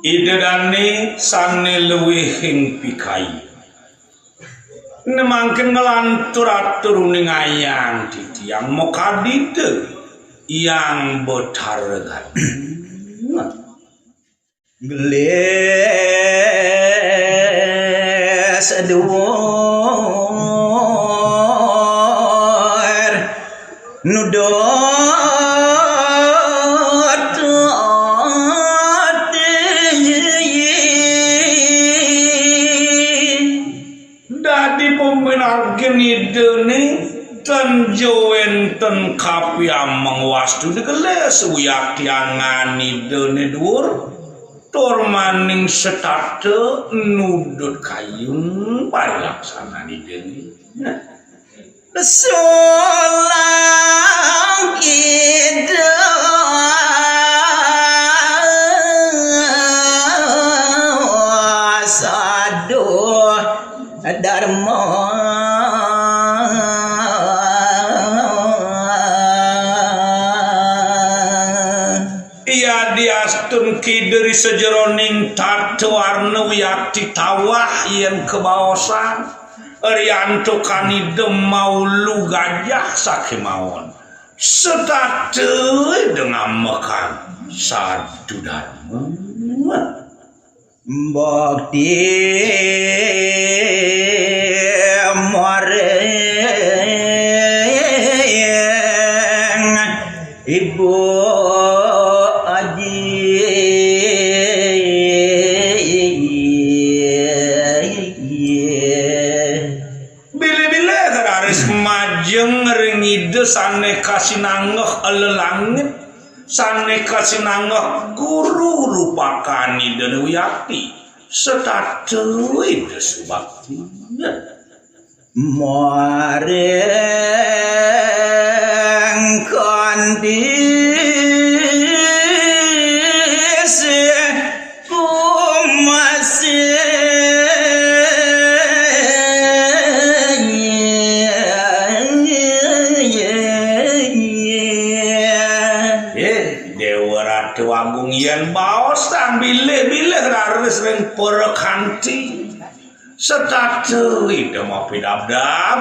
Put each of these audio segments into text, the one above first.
Idedane sane luwihing pikai nemangken ngelantur-atur ning ayang titiang mokadite yang botaregan geles aduh nudot Genidene tanjoen ten kapi amang wastu degeles uyak tiangani dene dur tor maning setate nudut kayun palaksana ni dene solang ide sado dharma diastun ki dari sejeroning tatu warna wiyakti tawah yang kebawasan Rianto kani demaulu gajah sakemawon setate dengan makan satu dharma bakti moreng ibu sane kasih nanggah langit sane kasih nanggah guru lupakani dan wiyakti setatui desubakti mareng kondisi kumasi Agung yen baos bile-bile raris ring perekanti setatu ide mau pidabdab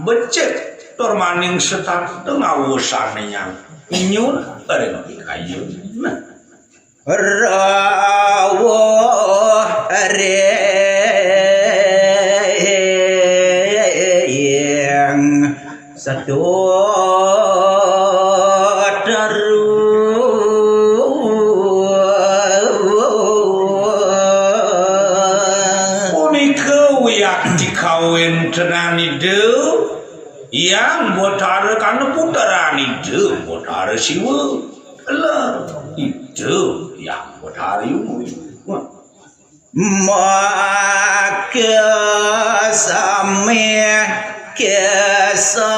becek tormaning setatu ngawusane yang inyun bareng kayu rawuh reng satu kawin tenani de yang botare kan putarani de botare siwa lah itu yang botare umu maka sami kesayangan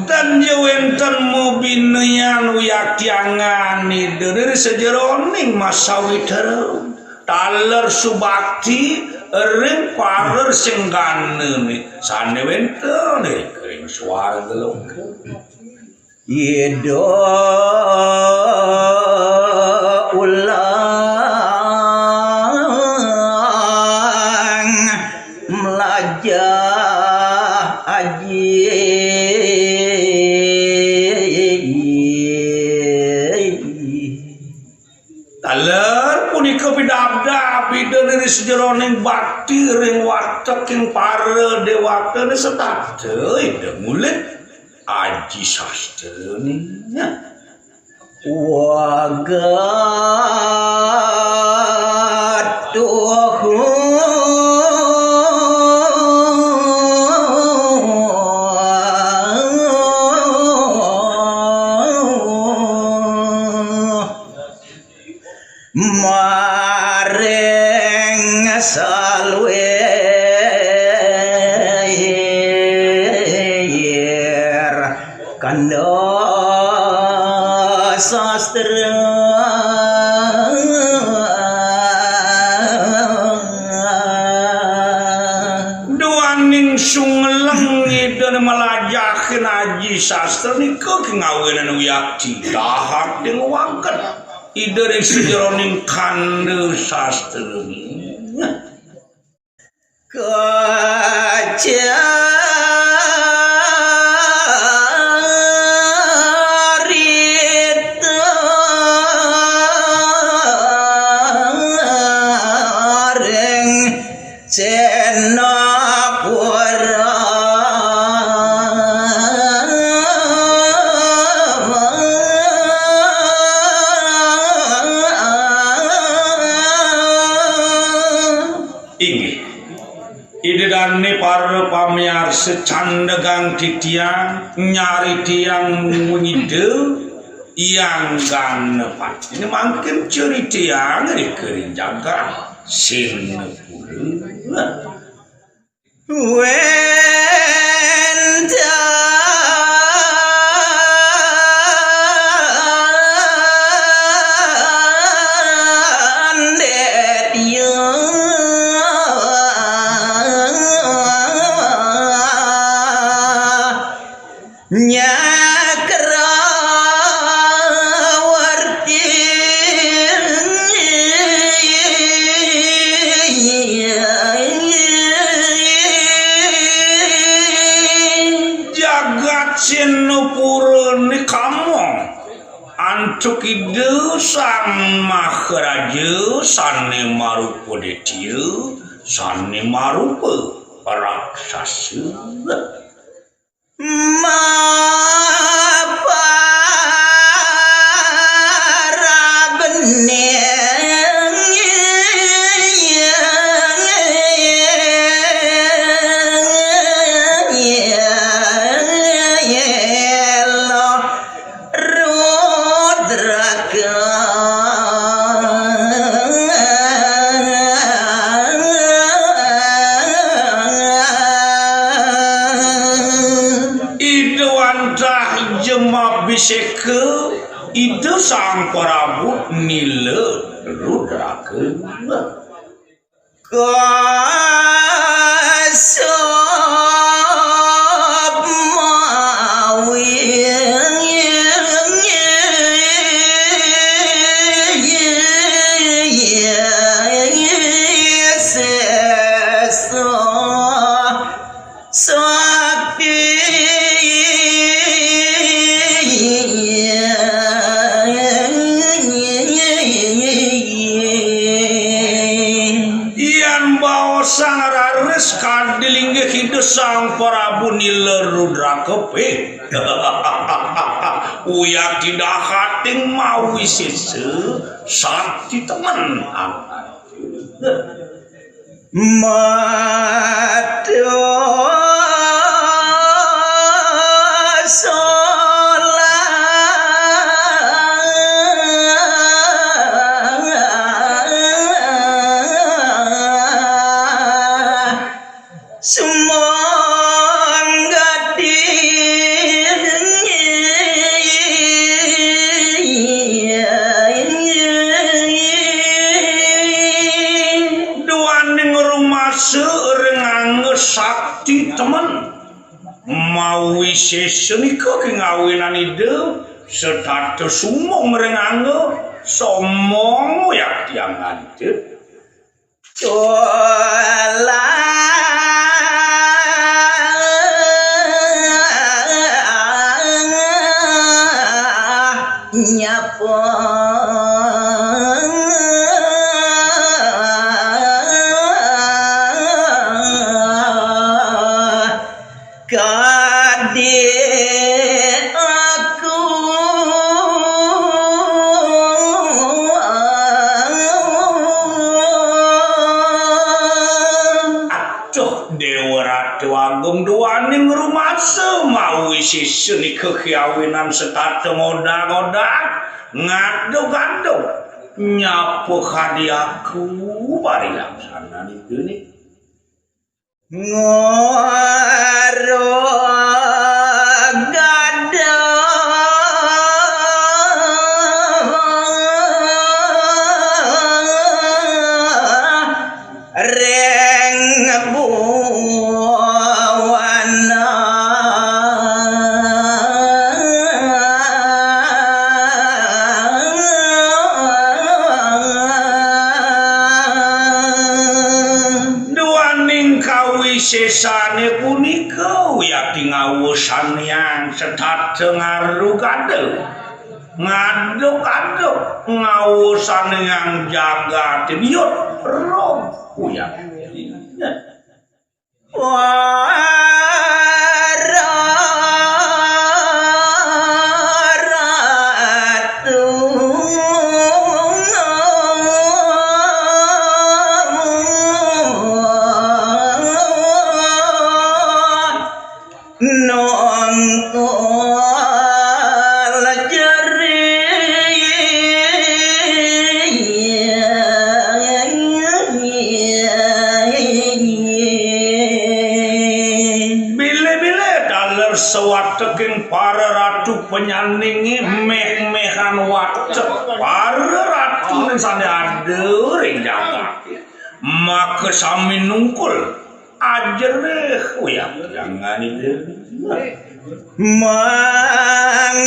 dan jawenten mubinayan uyak tiangani dari sejeroning masawi terus taler subakti ring parer singgane sane wenten kering suara gelong yedo ulang melajah aji taler punika bidabda bidene sejeroning bakti ring watek ing pare dewata setate ide mulit aji sastene wagatuh mareng salwe kanda sastra duaning sungeleng idon malajakeun aji sastra nika ngawenan yakti dahar deung wangken idere sejeroning kande sastra kaca idane para pamiar secandegang titiang nyari tiang ngide yang ganepan ini mangkin curi tiang dikerin jaga sin puluh Cukidu sang maharaja sane marupa detil sane marupa raksasa biseke itu sang Prabu nile rudrakeun kasop mawi sang Prabu nile rudrakepe uyak tidak hating mawi sese sakti teman madu sakti teman mawi sesenika ngawinan ide sedata sumong rengangge somong yak tiang ante cola nyapa duaning rumasa mawi siseni kekiawinan setata ngoda-ngoda ngado-gado nyapu hadiahku bari laksana nih gini ngoro gada reng buwana sesane punika yakin ngawusan yang setat ngaru kadel ngaduk-aduk ngawusan yang jaga tibiot roh uyak sawateking para ratu penyaningi meh-mehan wacek para ratu ning sane adering jaga maka sami nungkul ajereh uyak jangan itu mangken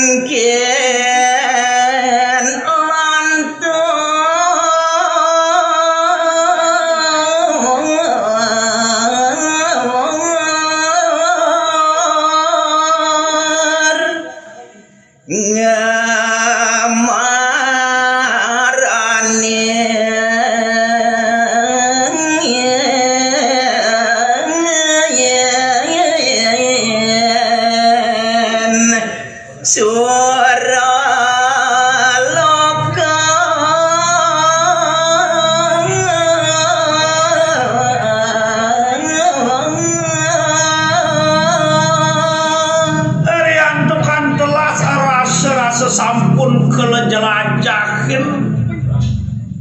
sampun kelejelajahin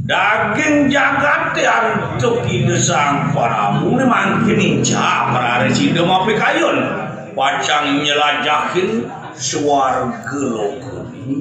daging jagat antuk ide sang paramu mangkin inca pararesi demapi kayun pacang nyelajahin suarga lokuni